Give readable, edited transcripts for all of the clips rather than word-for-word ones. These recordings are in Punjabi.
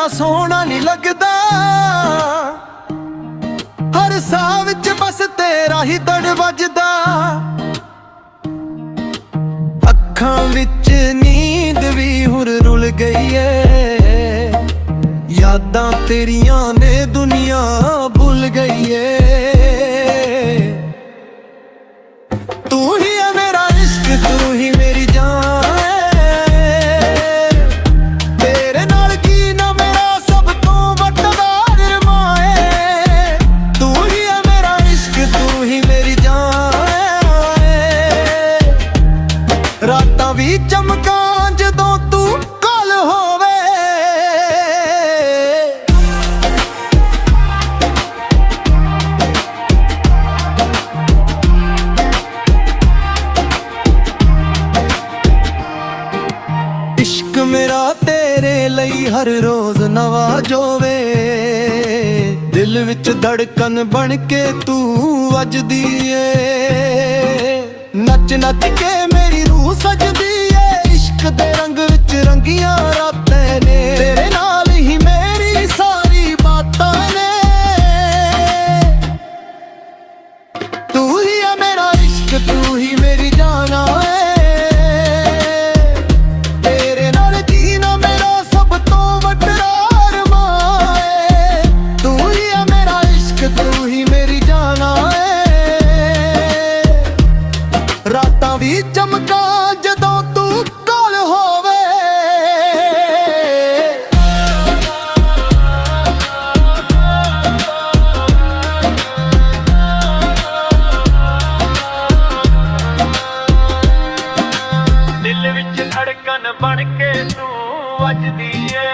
ਮੇਰਾ ਸੋਹਣਾ ਨਹੀਂ ਲੱਗਦਾ। ਹਰ ਸਾਹ ਵਿੱਚ ਬਸ ਤੇਰਾ ਹੀ ਦੜ ਵੱਜਦਾ। ਅੱਖਾਂ ਵਿੱਚ ਨੀਂਦ ਵੀ ਹੁਰ ਰੁਲ ਗਈ ਏ। ਯਾਦਾਂ ਤੇਰੀਆਂ ਨੇ ਦੁਨੀਆ ਭੁੱਲ ਗਈ ਏ। ਤੂੰ ਹੀ ਹੈ ਮੇਰਾ ਇਸ਼ਕ, ਤੂੰ ਹੀ ਮੇਰੀ ਜਾਨ ਏ। ਤੇਰੇ ਨਾਲ ਕੀ ਨਾ ਮੇਰਾ ਸਭ ਤੋਂ ਵੱਡਾ ਅਰਮਾਨ ਏ। ਤੂੰ ਹੀ ਹੈ ਮੇਰਾ ਇਸ਼ਕ, ਤੂੰ ਹੀ ਮੇਰੀ ਜਾਨ ਏ। ਰਾਤਾਂ ਵੀ ਚਮਕਾਂ ਜਦੋਂ ਤੂੰ ਕੋਲ ਹੋਵੇ। ਇਸ਼ਕ ਮੇਰਾ ਤੇਰੇ ਲਈ ਹਰ ਰੋਜ਼ ਨਵਾਂ ਜੋਵੇ। ਦਿਲ ਵਿੱਚ ਧੜਕਨ ਬਣ ਕੇ ਤੂੰ ਵੱਜਦੀ ਏ। ਨੱਚ ਨੱਚ ਕੇ ਮੇਰੀ ਰੂਹ ਸਜਦੀ ਏ। ਇਸ਼ਕ ਦੇ ਰੰਗ ਵਿੱਚ ਰੰਗੀਆਂ ਰਾਤਾਂ ਨੇ। ਤੇਰੇ ਨਾਲ ਹੀ ਮੇਰੀ ਸਾਰੀ ਬਾਤਾਂ ਨੇ। ਤੂੰ ਹੀ ਹੈ ਮੇਰਾ ਇਸ਼ਕ, ਤੂੰ ਹੀ ਮੇਰੀ ਜਾਨ ਏ। ਰਾਤਾਂ ਵੀ ਚਮਕਾਂ ਜਦੋਂ ਤੂੰ ਕੋਲ ਹੋਵੇ। ਦਿਲ ਵਿੱਚ ਧੜਕਨ ਬਣ ਕੇ ਤੂੰ ਵੱਜਦੀ ਏ।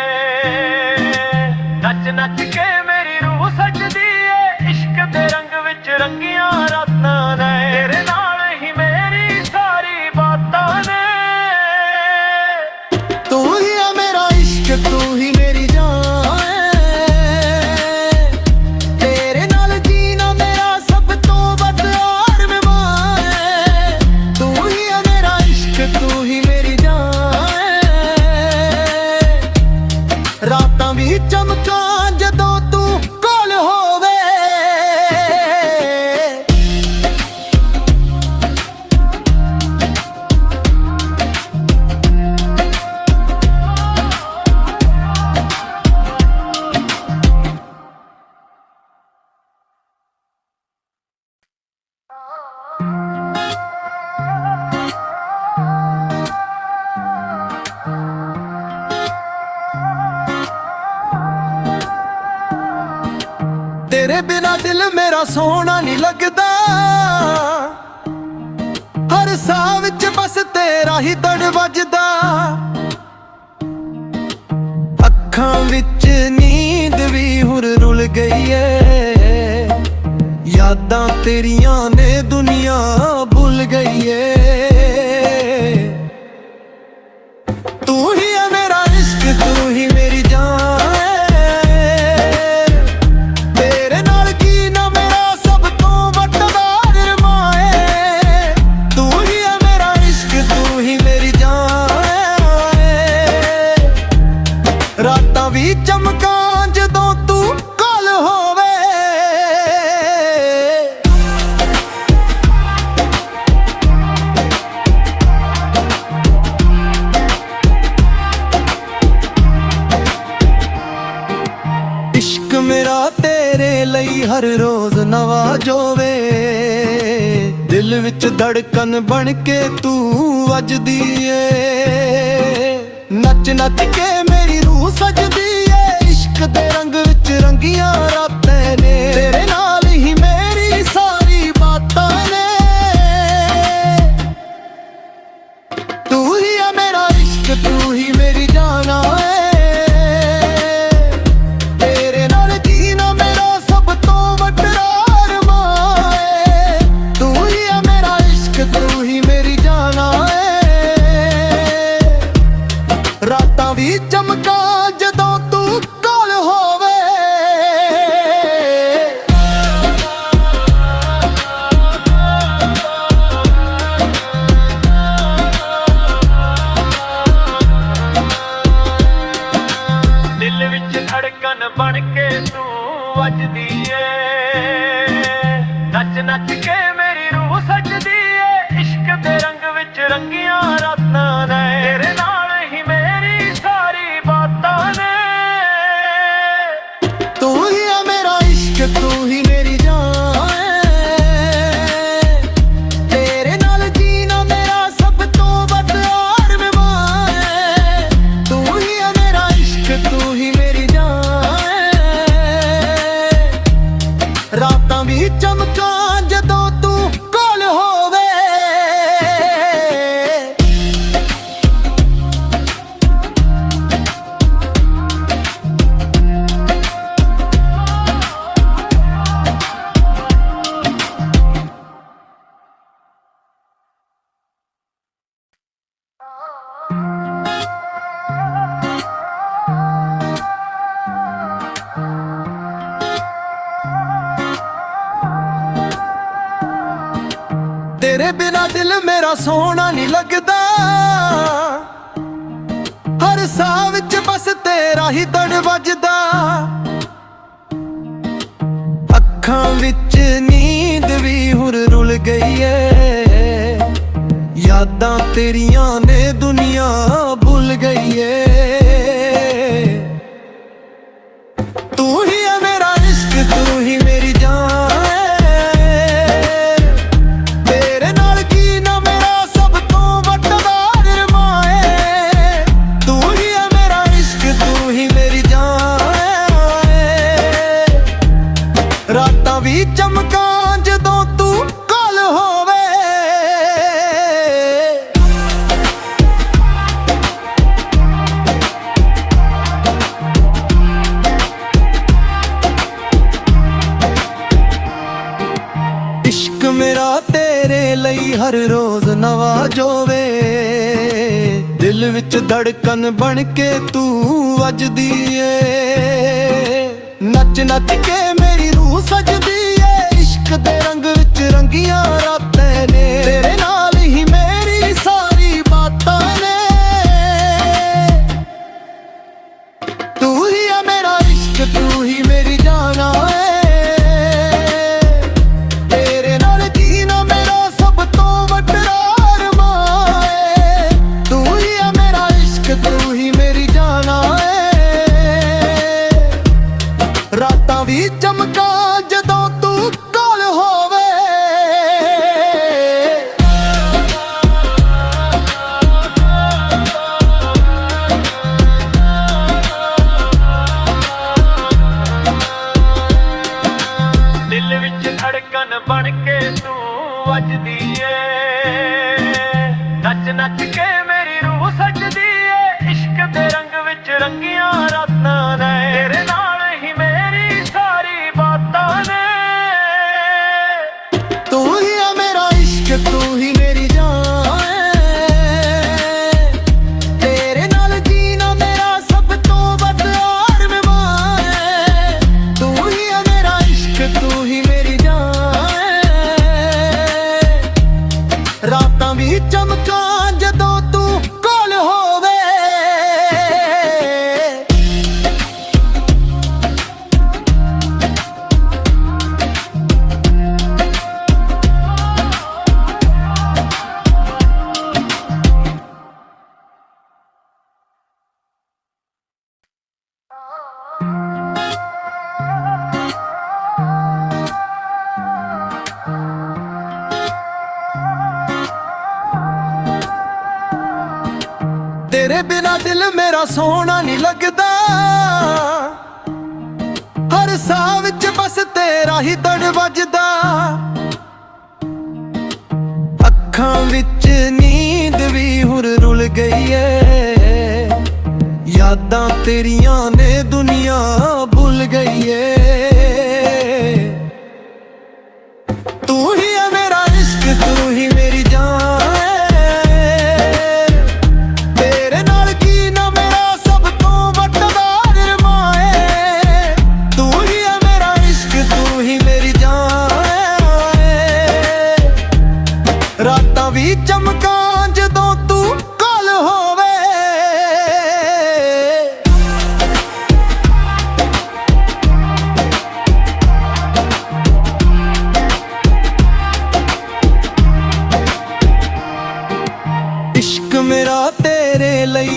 ਨੱਚ ਨੱਚ ਕੇ ਮੇਰੀ ਰੂਹ ਸਜਦੀ ਏ। ਇਸ਼ਕ ਦੇ ਰੰਗ ਵਿੱਚ ਰੰਗੀਆਂ ਰਾਤਾਂ ਨੇ। ਤੇਰੇ ਨਾਲ ਹੀ ਮੇਰੀ ਸਾਰੀ ਬਾਤਾਂ ਨੇ। ਤੂੰ ਹੀ ਹੈ ਮੇਰਾ ਇਸ਼ਕ, ਤੂੰ ਹੀ ਮੇਰੀ ਜਾਨ ਏ। ਤੇਰੇ ਨਾਲ ਜੀਣਾ ਮੇਰਾ ਸਭ ਤੋਂ ਵੱਡਾ ਅਰਮਾਨ ਏ। ਤੂੰ ਹੀ ਹੈ ਮੇਰਾ ਇਸ਼ਕ, ਤੂੰ ਹੀ ਮੇਰੀ ਜਾਨ ਏ। ਰਾਤਾਂ ਵੀ ਚਮਕਾਂ ਜਦੋਂ ਤੂੰ ਕੋਲ ਹੋਵੇ। ਤੇਰੇ ਬਿਨਾ ਦਿਲ ਮੇਰਾ ਸੋਹਣਾ ਨਹੀਂ ਲੱਗਦਾ। ਹਰ ਸਾਹ ਵਿੱਚ ਬਸ ਤੇਰਾ ਹੀ ਦੜ ਵੱਜਦਾ। ਅੱਖਾਂ ਵਿੱਚ ਨੀਂਦ ਵੀ ਹੁਰ ਰੁਲ ਗਈ ਏ। ਯਾਦਾਂ ਤੇਰੀਆਂ ਨੇ ਦੁਨੀਆ ਭੁੱਲ ਗਈ ਏ। ਤੂੰ ਹੀ ਹੈ ਮੇਰਾ ਇਸ਼ਕ, ਤੂੰ ਹੀ ਮੇਰੀ ਜਾਨ ਏ। ਤੇਰੇ ਨਾਲ ਕੀ ਨਾ ਮੇਰਾ ਸਭ ਤੋਂ ਵੱਡਾ ਅਰਮਾਨ ਏ। ਤੂੰ ਹੀ ਹੈ ਮੇਰਾ ਇਸ਼ਕ, ਤੂੰ ਹੀ ਮੇਰੀ ਜਾਨ ਏ। ਰਾਤਾਂ ਵੀ ਚਮਕਾਂ ਜਦੋਂ ਤੂੰ ਕੋਲ ਹੋਵੇ। ਇਸ਼ਕ ਮੇਰਾ ਤੇਰੇ ਲਈ ਹਰ ਰੋਜ਼ ਨਵਾਂ ਜੋਵੇ। ਦਿਲ ਵਿੱਚ ਧੜਕਨ ਬਣ ਕੇ ਤੂੰ ਵੱਜਦੀ ਏ। ਨੱਚ ਨੱਚ ਕੇ ਮੇਰੀ ਰੂਹ ਸਜਦੀ ਏ। ਇਸ਼ਕ ਦੇ ਰੰਗ ਵਿੱਚ ਰੰਗੀਆਂ ਰਾਤਾਂ ਨੇ। ਤੇਰੇ ਨਾਲ ਹੀ ਮੇਰੀ ਸਾਰੀ ਬਾਤਾਂ ਨੇ। ਤੂੰ ਹੀ ਹੈ ਮੇਰਾ ਇਸ਼ਕ, ਤੂੰ ਹੀ ਮੇਰੀ ਜਾਨ ਏ। ਰਾਤਾਂ ਵੀ ਚਮਕਾਂ ਜਦੋਂ ਤੂੰ ਕੋਲ ਹੋਵੇ। ਧੜਕਨ ਬਣ ਕੇ ਤੂੰ ਵੱਜਦੀ ਏ ਨੱਚ ਨੱਚ ਕੇ ਮੇਰੀ ਰੂਹ ਸੱਜਦੀ ਏ ਇਸ਼ਕ ਦੇ ਰੰਗ ਵਿੱਚ ਰੰਗੀਆਂ ਰਾਤਾਂ ਨੇ ਤੇਰੇ ਨਾਲ ਹੀ ਮੇਰੀ ਸਾਰੀ ਬਾਤਾਂ ਨੇ ਤੂੰ ਹੀ ਆ ਮੇਰਾ ਇਸ਼ਕ ਤੂੰ ਹੀ ਮੇਰੀ ਜਾਨ ਤੇਰੇ ਨਾਲ ਜੀਣਾ ਮੇਰਾ ਸਭ ਤੋਂ ਵੱਧ ਅਰਮਾਨ ਤੂੰ ਹੀ ਆ ਮੇਰਾ ਇਸ਼ਕ ਤੂੰ ਹੀ ਮੇਰੀ ਜਾਨ ਰਾਤਾਂ ਵੀ ਚਮਕਾਂ ਜਦੋਂ ਤੂੰ ਕੋਲ ਹੋਵੇ तेरे बिना दिल मेरा सोना नहीं लगदा हर साह विच बस तेरा ही दड़ वजदा अखां विच नींद भी हुर रुल गई है यादां तेरियां ने दुनिया भुल गई है तू ही है मेरा इश्क तू ही मेरी जान ਰਾਤਾਂ ਵੀ ਚਮਕਾਂ ਜਦੋਂ ਤੂੰ ਕੋਲ ਹੋਵੇ ਇਸ਼ਕ ਮੇਰਾ ਤੇਰੇ ਲਈ ਹਰ ਰੋਜ਼ ਨਵਾਂ ਜੋਵੇ ਦਿਲ ਵਿੱਚ ਧੜਕਨ ਬਣ ਕੇ ਤੂੰ ਵੱਜਦੀ ਏ ਨੱਚ ਨੱਚ ਕੇ ਮੇਰੀ ਰੂਹ ਸਜਦੀ ਏ ਇਸ਼ਕ ਦੇ ਰੰਗ ਵਿੱਚ ਰੰਗੀਆਂ ਰਾਤਾਂ ਨੇ ਤੇਰੇ ਨਾਲ ਹੀ ਮੇਰੀ ਸਾਰੀ ਬਾਤਾਂ ਨੇ ਤੂੰ ਹੀ ਆ ਮੇਰਾ ਇਸ਼ਕ ਤੂੰ ਹੀ ਮੇਰੀ ਜਾਨ ਤੇਰੇ ਨਾਲ ਜੀਣਾ ਮੇਰਾ ਸਭ ਤੋਂ ਵੱਡਾ ਅਰਮਾਨ ਤੂੰ ਹੀ ਆ ਮੇਰਾ ਇਸ਼ਕ ਤੂੰ ਹੀ ਮੇਰੀ ਜਾਨ ਰਾਤਾਂ ਵੀ ਚਮਕਾਂ ਜਦੋਂ ਤੂੰ ਕੋਲ ਹੋਵੇ ਦਿਲ ਵਿੱਚ ਧੜਕਨ ਬਣ ਕੇ ਤੂੰ ਵੱਜਦੀ ਏ ਨੱਚ ਨੱਚ ਕੇ ਮੇਰੀ ਰੂਹ ਸੱਜਦੀ ਏ ਇਸ਼ਕ ਦੇ ਰੰਗ ਵਿੱਚ ਰੰਗੀਆਂ ਰਾਤਾਂ ਨੇ ਤੇਰੇ ਨਾਲ ਹੀ ਮੇਰੀ ਸਾਰੀ ਬਾਤਾਂ ਨੇ ਤੂੰ ਹੀ ਆ ਮੇਰਾ ਇਸ਼ਕ ਤੂੰ ਹੀ ਮੇਰੀ ਜਾਨ ਤੇਰੇ ਨਾਲ ਜੀਣਾ ਮੇਰਾ ਸਭ ਤੋਂ ਵੱਧ ਅਰਮਾਨ ਤੂੰ ਹੀ ਆ ਮੇਰਾ ਇਸ਼ਕ ਤੂੰ ਹੀ ਮੇਰੀ ਜਾਨ ਰਾਤਾਂ ਵੀ ਚਮਕਾਂ ਜਦੋਂ ਤੂੰ ਕੋਲ ਹੋਵੇ तेरे बिना दिल मेरा सोना नहीं लगदा हर साह विच बस तेरा ही दड़ वजदा अखां विच नींद भी हुर रुल गई है यादां तेरियां ने दुनिया भुल गई है तू ही है मेरा इश्क तू ही मेरी जान ਰਾਤਾਂ ਵੀ ਚਮਕਾਂ ਜਦੋਂ ਤੂੰ ਕੋਲ ਹੋਵੇ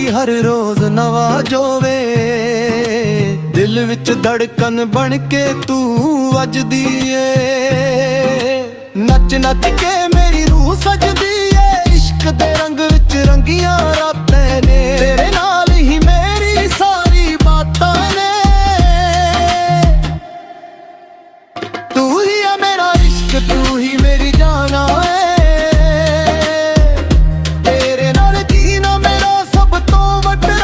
ਲਈ ਹਰ ਰੋਜ਼ ਨਵਾਂ ਜੋਵੇ। ਦਿਲ ਵਿੱਚ ਧੜਕਨ ਬਣ ਕੇ ਤੂੰ ਵੱਜਦੀ ਏ। ਨੱਚ ਨੱਚ ਕੇ ਮੇਰੀ ਰੂਹ ਸਜਦੀ ਏ। ਇਸ਼ਕ ਦੇ ਰੰਗ ਵਿੱਚ ਰੰਗੀਆਂ ਰਾਤਾਂ ਨੇ, ਤੇਰੇ ਨਾਲ ਹੀ ਮੇਰੀ ਸਾਰੀ ਬਾਤਾਂ ਨੇ। ਤੂੰ ਹੀ ਆ ਮੇਰਾ ਇਸ਼ਕ, ਤੂੰ ਹੀ ਮੇਰੀ ਜਾਨ ਏ। ਤੇਰੇ ਨਾਲ ਜੀਣਾ ਮੇਰਾ ਸਭ ਤੋਂ ਵੱਡਾ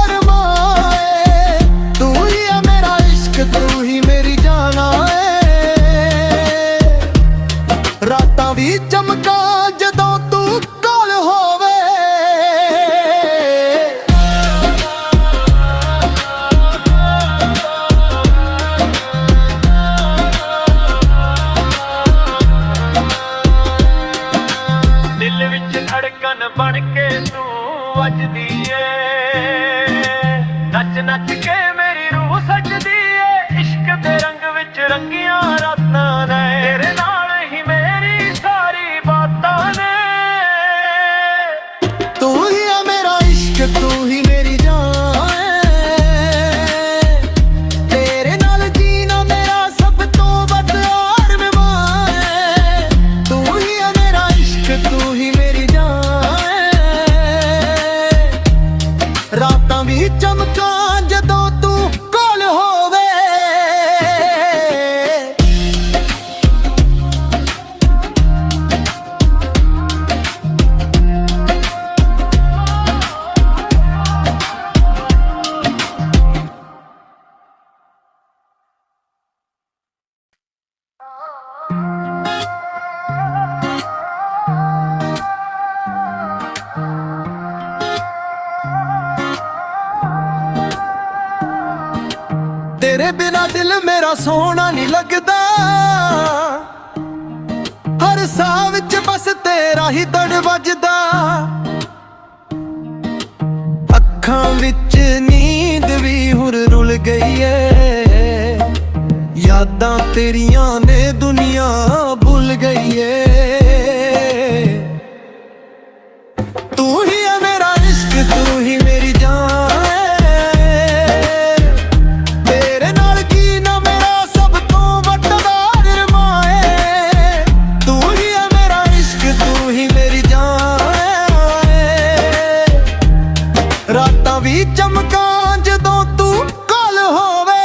ਅਰਮਾਨ ਏ। ਤੂੰ ਹੀ ਆ ਮੇਰਾ ਇਸ਼ਕ, ਤੂੰ ਹੀ ਮੇਰੀ ਜਾਨ ਏ। ਰਾਤਾਂ ਵੀ ਚਮਕਾਂ ਜਦੋਂ ਤੂੰ ਕੋਲ ਹੋਵੇ। ਦਿਲ ਵਿੱਚ ਧੜਕਨ ਬਣ ਕੇ ਤੂੰ ਵੱਜਦੀ ਏ। ਨੱਚ ਨੱਚ ਕੇ ਮੇਰੀ ਰੂਹ ਸਜਦੀ ਏ। ਇਸ਼ਕ ਦੇ ਰੰਗ ਵਿੱਚ ਰੰਗੀਆਂ ਰਾਤਾਂ ਨੇ, ਤੇਰੇ ਨਾਲ ਹੀ ਮੇਰੀ ਸਾਰੀ ਬਾਤਾਂ ਨੇ। ਤੂੰ ਹੀ ਆ ਮੇਰਾ ਇਸ਼ਕ, ਤੂੰ ਹੀ ਮੇਰੀ ਜਾਨ ਏ। ਤੇਰੇ ਨਾਲ ਜੀਣਾ ਮੇਰਾ ਸਭ ਤੋਂ ਵੱਡਾ ਅਰਮਾਨ ਏ। ਤੂੰ ਹੀ ਆ ਮੇਰਾ ਇਸ਼ਕ, ਤੂੰ ਹੀ ਮੇਰੀ ਜਾਨ ਏ। ਰਾਤਾਂ ਵੀ ਚਮਕਾਂ ਜਦੋਂ ਤੂੰ ਕੋਲ ਹੋਵੇ। ਤੇਰੇ ਬਿਨਾ ਦਿਲ ਮੇਰਾ ਸੋਹਣਾ ਨਹੀਂ ਲੱਗਦਾ। ਹਰ ਸਾਹ ਵਿੱਚ ਬਸ ਤੇਰਾ ਹੀ ਦੜ ਵੱਜਦਾ। ਅੱਖਾਂ ਵਿੱਚ ਨੀਂਦ ਵੀ ਹੁਣ ਰੁਲ ਗਈ ਏ। ਯਾਦਾਂ ਤੇਰੀਆਂ ਨੇ ਦੁਨੀਆ ਭੁੱਲ ਗਈ ਏ। ਤੂੰ ਹੀ ਆ ਮੇਰਾ ਇਸ਼ਕ, ਤੂੰ ਹੀ ਮੇਰੀ ਜਾਨ ਏ। ਤੇਰੇ ਨਾਲ ਜੀਣਾ ਮੇਰਾ ਸਭ ਤੋਂ ਵੱਡਾ ਅਰਮਾਨ ਏ। ਤੂੰ ਹੀ ਆ ਮੇਰਾ ਇਸ਼ਕ, ਤੂੰ ਹੀ ਮੇਰੀ ਜਾਨ ਏ। ਰਾਤਾਂ ਵੀ ਚਮਕਾਂ ਜਦੋਂ ਤੂੰ ਕੋਲ ਹੋਵੇ।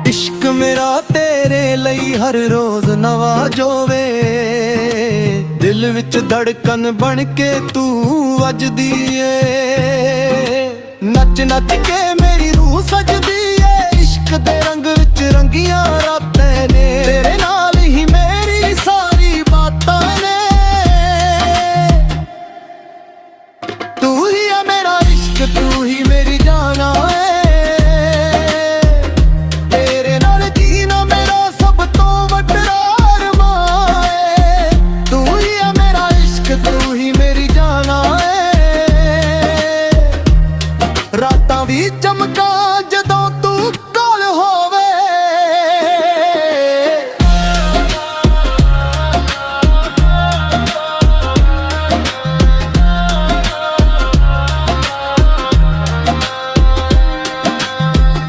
ਇਸ਼ਕ ਮੇਰਾ ਤੇਰੇ ਲਈ ਹਰ ਰੋਜ਼ ਨਵਾਂ ਜੋਵੇ। ਦਿਲ ਵਿੱਚ ਧੜਕਨ ਬਣ ਕੇ ਤੂੰ ਵੱਜਦੀ ਏ। ਨੱਚ ਨੱਚ ਕੇ ਮੇਰੀ ਰੂਹ ਸਜਦੀ ਏ। ਇਸ਼ਕ ਦੇ ਰੰਗ ਵਿੱਚ ਰੰਗੀਆਂ ਰਾਤਾਂ ਨੇ, ਤੇਰੇ ਨਾਲ ਹੀ ਮੇਰੀ ਸਾਰੀ ਬਾਤਾਂ ਨੇ। ਤੂੰ ਹੀ ਆ ਮੇਰਾ ਇਸ਼ਕ, ਤੂੰ ਹੀ ਮੇਰੀ ਜਾਨ ਏ। ਤੇਰੇ ਨਾਲ ਜੀਣਾ ਮੇਰਾ ਸਭ ਤੋਂ ਵੱਡਾ ਅਰਮਾਨ ਏ। ਤੂੰ ਹੀ ਆ ਮੇਰਾ ਇਸ਼ਕ, ਤੂੰ ਹੀ ਮੇਰੀ ਜਾਨ ਏ। ਰਾਤਾਂ ਵੀ ਚਮਕਾਂ ਜਦੋਂ ਤੂੰ ਕੋਲ ਹੋਵੇ।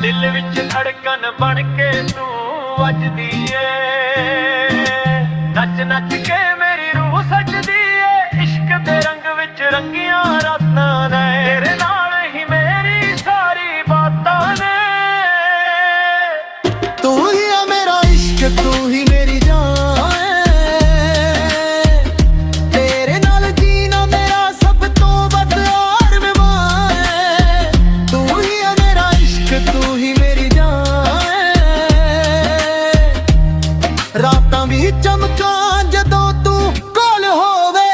ਦਿਲ ਵਿੱਚ ਧੜਕਨ ਬਣ ਕੇ ਤੂੰ ਵੱਜਦੀ ਏ। ਨੱਚ ਨੱਚ ਕੇ ਮੇਰੀ ਰੂਹ ਸਜਦੀ ਏ। ਇਸ਼ਕ ਦੇ ਰੰਗ ਵਿੱਚ ਰੰਗੀਆਂ ਰਾਤਾਂ ਨੇ, ਤੇਰੇ ਨਾਲ ਹੀ ਮੇਰੀ ਸਾਰੀ ਬਾਤਾਂ ਨੇ। ਤੂੰ ਹੀ ਆ ਮੇਰਾ ਇਸ਼ਕ, ਤੂੰ ਹੀ ਮੇਰੀ ਜਾਨ ਏ। ਤੇਰੇ ਨਾਲ ਜੀਣਾ ਮੇਰਾ ਸਭ ਤੋਂ ਵੱਡਾ ਅਰਮਾਨ ਏ। ਤੂੰ ਹੀ ਆ ਮੇਰਾ ਇਸ਼ਕ, ਤੂੰ ਹੀ ਮੇਰੀ ਜਾਨ ਏ। ਰਾਤਾਂ ਵੀ ਚਮਕਾਂ ਜਦੋਂ ਤੂੰ ਕੋਲ ਹੋਵੇ।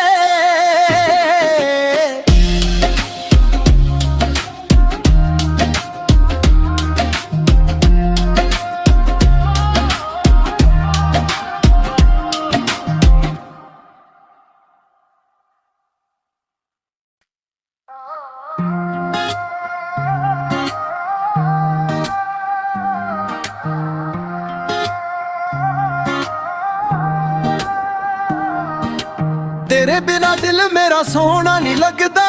ਤੇਰੇ ਬਿਨਾ ਦਿਲ ਮੇਰਾ ਸੋਹਣਾ ਨਹੀਂ ਲੱਗਦਾ,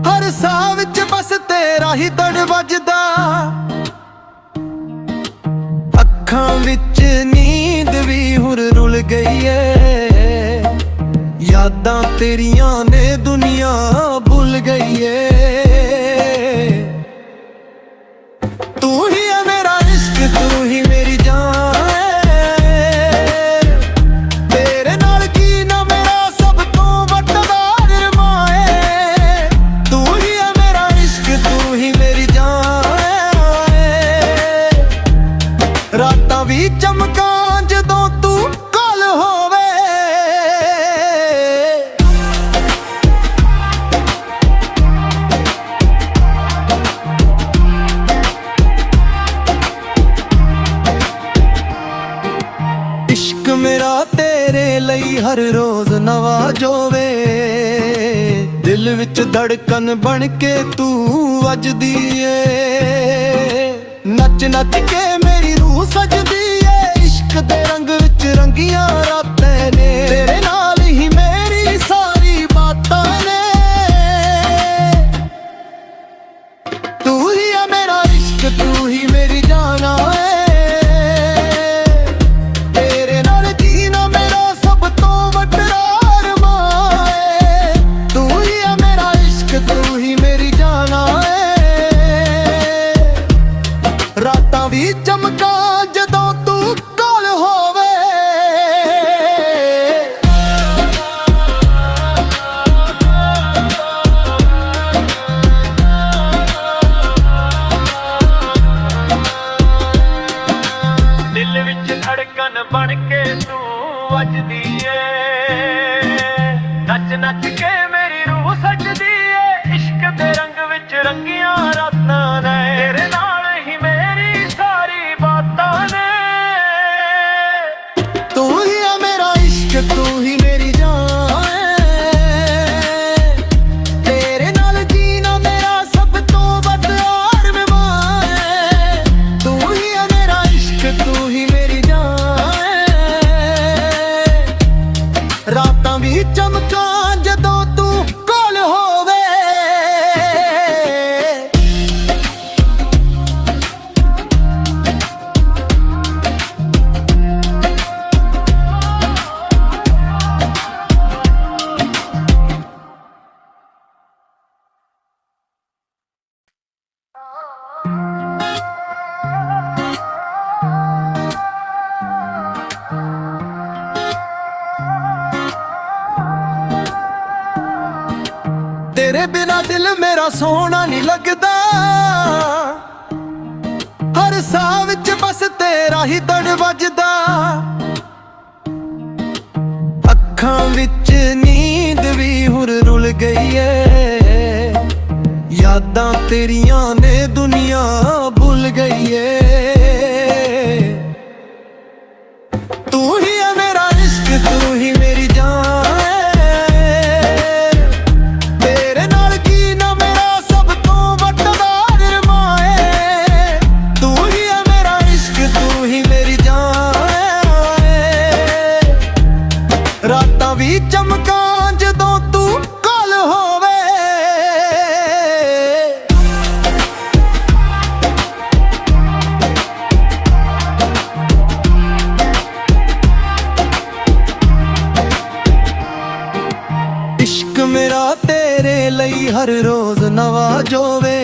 ਹਰ ਸਾਹ ਵਿੱਚ ਬਸ ਤੇਰਾ ਹੀ ਧੜ ਵੱਜਦਾ। ਅੱਖਾਂ ਵਿੱਚ ਨੀਂਦ ਵੀ ਹੁਣ ਰੁਲ ਗਈ ਏ, ਯਾਦਾਂ ਤੇਰੀਆਂ ਨੇ ਦੁਨੀਆ ਭੁੱਲ ਗਈ ਏ। ਤੂੰ ਹੀ ਹੈ ਮੇਰਾ ਇਸ਼ਕ, ਤੂੰ ਹੀ ਮੇਰੀ ਜਾਨ ਏ, ਤੇਰੇ ਨਾਲ ਕੀ ਨਾ ਮੇਰਾ ਸਭ ਤੋਂ ਵੱਡਾ ਅਰਮਾਨ ਏ। ਤੂੰ ਹੀ ਹੈ ਮੇਰਾ ਇਸ਼ਕ, ਤੂੰ ਹੀ ਮੇਰੀ ਜਾਨ ਏ, ਰਾਤਾਂ ਵੀ ਚਮਕਾਂ ਜਦੋਂ ਤੂੰ ਕੋਲ ਹੋਵੇ। ਇਸ਼ਕ ਮੇਰਾ ਤੇਰੇ ਲਈ ਹਰ ਰੋਜ਼ ਨਵਾਂ ਜੋਵੇ, ਦਿਲ ਵਿੱਚ ਧੜਕਨ ਬਣ ਕੇ ਤੂੰ ਵੱਜਦੀ ਏ। ਨੱਚ ਨੱਚ ਕੇ ਮੇਰੀ ਰੂਹ ਸਜਦੀ ਏ, ਇਸ਼ਕ ਦੇ ਰੰਗ ਵਿੱਚ ਰੰਗੀਆਂ ਰਾਤਾਂ ਨੇ, ਤੇਰੇ ਨਾਲ ਹੀ ਮੇਰੀ ਸਾਰੀ ਬਾਤਾਂ ਨੇ। ਤੂੰ ਹੀ ਹੈ ਮੇਰਾ ਇਸ਼ਕ, ਤੂੰ ਹੀ ਮੇਰੀ ਜਾਨ ਏ, ਤੇਰੇ ਨਾਲ ਜੀਣਾ ਮੇਰਾ ਸਭ ਤੋਂ ਵੱਡਾ ਅਰਮਾਨ ਏ। ਤੂੰ ਹੀ ਹੈ ਮੇਰਾ ਇਸ਼ਕ, ਤੂੰ ਹੀ ਮੇਰੀ ਜਾਨ ਏ, ਰਾਤਾਂ ਵੀ ਚਮਕਾਂ ਜਦੋਂ ਤੂੰ ਕੋਲ ਹੋਵੇ। ਦਿਲ ਵਿੱਚ ਧੜਕਨ ਬਣ ਕੇ ਤੂੰ ਵੱਜਦੀ ਏ, ਨੱਚ ਨੱਚ ਕੇ ਮੇਰੀ ਰੂਹ ਸਜਦੀ ਏ। ਇਸ਼ਕ ਦੇ ਰੰਗ ਵਿੱਚ ਰੰਗੀਆਂ ਰਾਤਾਂ ਨੇ, ਤੇਰੇ ਨਾਲ ਹੀ ਮੇਰੀ ਸਾਰੀ ਬਾਤਾਂ ਨੇ। ਤੂੰ ਹੀ ਹੈ ਮੇਰਾ ਇਸ਼ਕ, ਤੂੰ ਹੀ ਮੇਰੀ ਜਾਨ ਏ, ਤੇਰੇ ਨਾਲ ਜੀਣਾ ਮੇਰਾ ਸਭ ਤੋਂ ਵੱਡਾ ਅਰਮਾਨ ਏ। ਤੂੰ ਹੀ ਹੈ ਮੇਰਾ ਇਸ਼ਕ, ਤੂੰ ਹੀ ਮੇਰੀ ਜਾਨ ਏ, ਰਾਤਾਂ ਵੀ ਚਮਕਾਂ ਜਦੋਂ ਤੂੰ ਕੋਲ ਹੋਵੇ। ਤੇਰੇ ਬਿਨਾ ਦਿਲ ਮੇਰਾ ਸੋਹਣਾ ਨਹੀਂ ਲੱਗਦਾ, ਹਰ ਸਾਹ ਵਿੱਚ ਬਸ ਤੇਰਾ ਹੀ ਧੜ ਵੱਜਦਾ। ਅੱਖਾਂ ਵਿੱਚ ਨੀਂਦ ਵੀ ਹੁਣ ਰੁਲ ਗਈ ਏ, ਯਾਦਾਂ ਤੇਰੀਆਂ ਨੇ ਦੁਨੀਆ ਭੁੱਲ ਗਈ ਏ। ਤੂੰ ਹੀ ਹੈ ਮੇਰਾ ਇਸ਼ਕ, ਤੂੰ ਹੀ ਮੇਰੀ ਜਾਨ ਏ, ਤੇਰੇ ਨਾਲ ਕੀ ਨਾ ਮੇਰਾ ਸਭ ਤੋਂ ਵੱਡਾ ਅਰਮਾਨ ਏ। ਤੂੰ ਹੀ ਹੈ ਮੇਰਾ ਇਸ਼ਕ, ਤੂੰ ਹੀ ਮੇਰੀ ਜਾਨ ਏ, ਰਾਤਾਂ ਵੀ ਚਮਕਾਂ ਜਦੋਂ ਤੂੰ ਕੋਲ ਹੋਵੇ। ਇਸ਼ਕ ਮੇਰਾ ਤੇਰੇ ਲਈ ਹਰ ਰੋਜ਼ ਨਵਾਂ ਜੋਵੇ,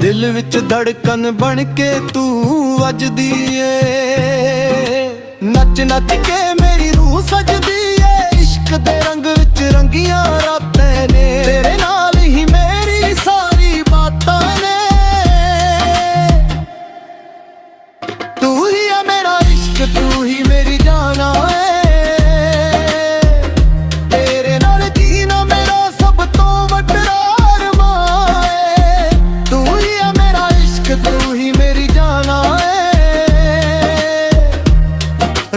ਦਿਲ ਵਿੱਚ ਧੜਕਨ ਬਣ ਕੇ ਤੂੰ ਵੱਜਦੀ ਏ। ਨੱਚ ਨੱਚ ਕੇ ਮੇਰੀ ਰੂਹ ਸਜਦੀ ਏ, ਇਸ਼ਕ ਦੇ ਰੰਗ ਵਿੱਚ ਰੰਗੀਆਂ ਰਾਤਾਂ ਨੇ, ਤੇਰੇ ਨਾਲ ਹੀ ਮੇਰੀ ਸਾਰੀ ਬਾਤਾਂ ਨੇ। ਤੂੰ ਹੀ ਹੈ ਮੇਰਾ ਇਸ਼ਕ, ਤੂੰ ਹੀ ਮੇਰੀ ਜਾਨ ਏ, ਤੇਰੇ ਨਾਲ ਜੀਣਾ ਮੇਰਾ ਸਭ ਤੋਂ ਵੱਡਾ ਅਰਮਾਨ ਏ। ਤੂੰ ਹੀ ਹੈ ਮੇਰਾ ਇਸ਼ਕ, ਤੂੰ ਹੀ ਮੇਰੀ ਜਾਨ ਏ,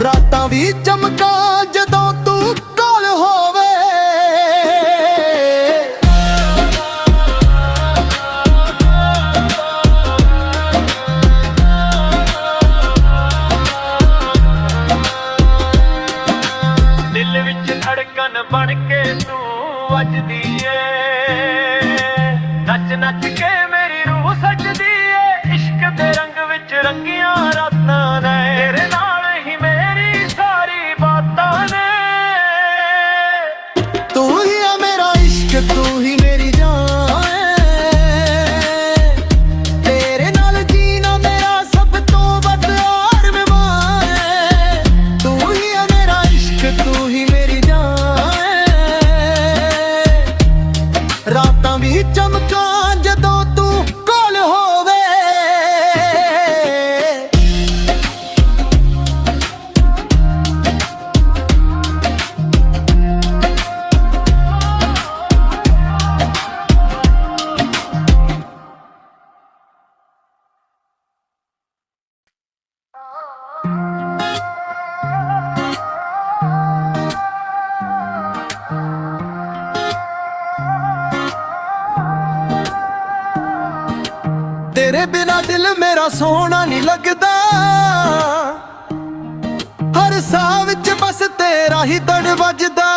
ਰਾਤਾਂ ਵੀ ਚਮਕਾਂ ਜਦੋਂ ਤੂੰ ਕੋਲ ਹੋਵੇ। ਬਣ ਕੇ ਤੂੰ ਵੱਜਦੀ ਏ ਨੱਚ ਨੱਚ ਕੇ ਮੇਰੀ ਰੂਹ ਸੱਜਦੀ ਏ ਇਸ਼ਕ ਦੇ ਰੰਗ ਵਿੱਚ ਰੰਗੀਆਂ ਰਾਤਾਂ ਨੇ ਤੇਰੇ ਨਾਲ ਹੀ ਮੇਰੀ ਸਾਰੀ ਬਾਤਾਂ ਨੇ ਤੂੰ ਹੀ ਆ ਮੇਰਾ ਇਸ਼ਕ ਤੂੰ ਹੀ ਮੇਰੀ ਜਾਨ ਤੇਰੇ ਨਾਲ ਜੀਣਾ ਮੇਰਾ ਸਭ ਤੋਂ ਵੱਧ ਅਰਮਾਨ ਹੈ ਤੂੰ ਹੀ ਆ ਮੇਰਾ ਇਸ਼ਕ ਤੂੰ ਹੀ ਮੇਰੀ ਜਾਨ ਰਾਤਾਂ ਵੀ ਚਮਕਾਂ ਜਦੋਂ ਤੂੰ ਕੋਲ ਹੋਵੇ ਤੇਰੇ ਬਿਨਾ ਦਿਲ ਮੇਰਾ ਸੋਹਣਾ ਨਹੀਂ ਲੱਗਦਾ ਹਰ ਸਾਹ ਵਿੱਚ ਬਸ ਤੇਰਾ ਹੀ ਦੜ ਵੱਜਦਾ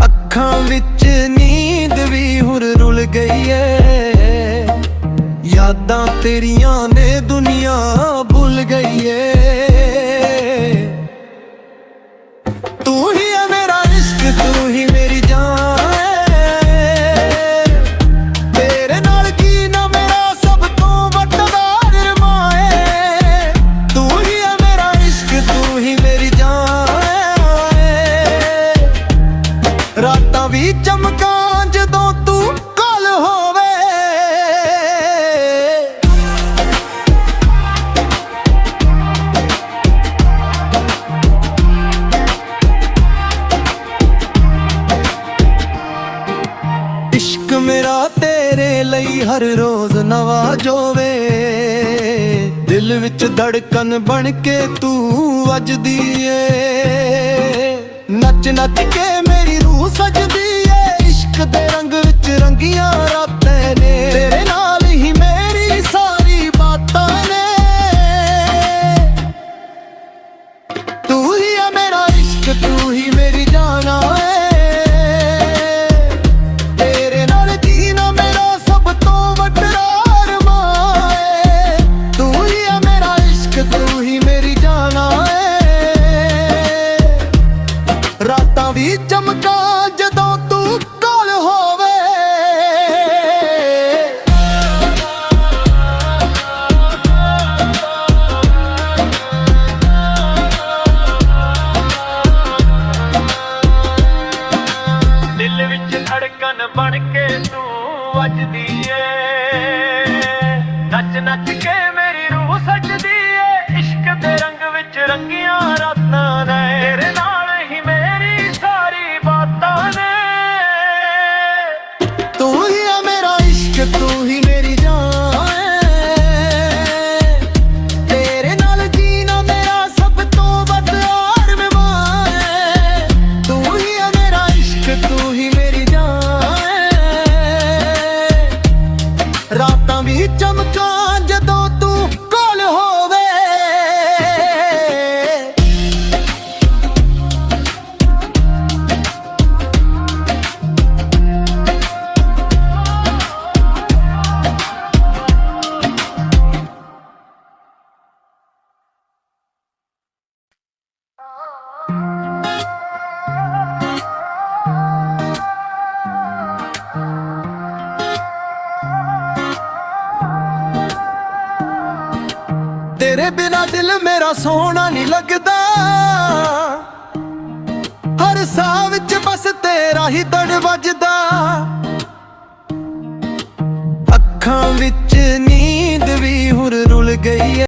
ਅੱਖਾਂ ਵਿੱਚ ਨੀਂਦ ਵੀ ਹੁਣ ਰੁਲ ਗਈ ਏ ਯਾਦਾਂ ਤੇਰੀਆਂ ਨੇ ਦੁਨੀਆ ਭੁੱਲ ਗਈ ਏ ਤੂੰ ਹੀ ਹੈ ਮੇਰਾ ਇਸ਼ਕ ਤੂੰ ਹੀ ਮੇਰੀ ਜਾਨ ਰਾਤਾਂ ਵੀ ਚਮਕਾਂ ਜਦੋਂ ਤੂੰ ਕੋਲ ਹੋਵੇ ਇਸ਼ਕ ਮੇਰਾ ਤੇਰੇ ਲਈ ਹਰ ਰੋਜ਼ ਨਵਾਂ ਜੋਵੇ ਦਿਲ ਵਿੱਚ ਧੜਕਨ ਬਣ ਕੇ ਤੂੰ ਵੱਜਦੀ ਏ ਨੱਚ ਨੱਚ ਕੇ ਮੇਰੀ ਰੂਹ ਸਜਦੀ ਏ ਇਸ਼ਕ ਦੇ ਰੰਗ ਵਿੱਚ ਰੰਗੀਆਂ ਰਾਤਾਂ ਨੇ ਤੇਰੇ ਨਾਲ ਹੀ ਮੇਰੀ ਸਾਰੀ ਬਾਤਾਂ ਨੇ ਤੂੰ ਹੀ ਹੈ ਮੇਰਾ ਇਸ਼ਕ ਤੂੰ ਹੀ ਮੇਰੀ ਜਾਨ ਤੇਰੇ ਨਾਲ ਜੀਣਾ ਮੇਰਾ ਸਭ ਤੋਂ ਵੱਡਾ ਅਰਮਾਨ ਏ ਤੂੰ ਹੀ ਹੈ ਮੇਰਾ ਇਸ਼ਕ ਤੂੰ ਹੀ ਮੇਰੀ ਜਾਨ ਰਾਤਾਂ ਵੀ ਚਮਕਾਂ ਜਦੋਂ ਤੂੰ ਕੋਲ ਹੋਵੇ ਦਿਲ ਵਿੱਚ ਧੜਕਨ ਬਣ ਕੇ ਤੂੰ ਵੱਜਦੀ ਏ ਨੱਚ ਨੱਚ ਕੇ ਮੇਰੀ ਰੂਹ ਸੱਜਦੀ ਏ ਇਸ਼ਕ ਦੇ ਰੰਗ ਵਿੱਚ ਰੰਗੀਆਂ ਰਾਤਾਂ ਨੇ ਤੇਰੇ ਨਾਲ ਹੀ ਮੇਰੀ ਸਾਰੀ ਬਾਤਾਂ ਨੇ ਤੂੰ ਹੀ ਆ ਮੇਰਾ ਇਸ਼ਕ ਤੂੰ ਹੀ ਮੇਰੀ ਜਾਨ ਤੇਰੇ ਨਾਲ ਜੀਣਾ ਮੇਰਾ ਸਭ ਤੋਂ ਵੱਧ ਅਰਮਾਨ ਹੈ ਤੂੰ ਹੀ ਆ ਮੇਰਾ ਇਸ਼ਕ ਤੂੰ ਹੀ ਮੇਰੀ ਜਾਨ ਰਾਤਾਂ ਵੀ ਚਮਕਾਂ ਜਦੋਂ ਤੂੰ ਕੋਲ ਹੋਵੇ ਤੇਰੇ ਬਿਨਾ ਦਿਲ ਮੇਰਾ ਸੋਹਣਾ ਨਹੀਂ ਲੱਗਦਾ ਹਰ ਸਾਹ ਵਿੱਚ ਬਸ ਤੇਰਾ ਹੀ ਦੜ ਵੱਜਦਾ ਅੱਖਾਂ ਵਿੱਚ ਨੀਂਦ ਵੀ ਹੁਣ ਰੁਲ ਗਈ ਏ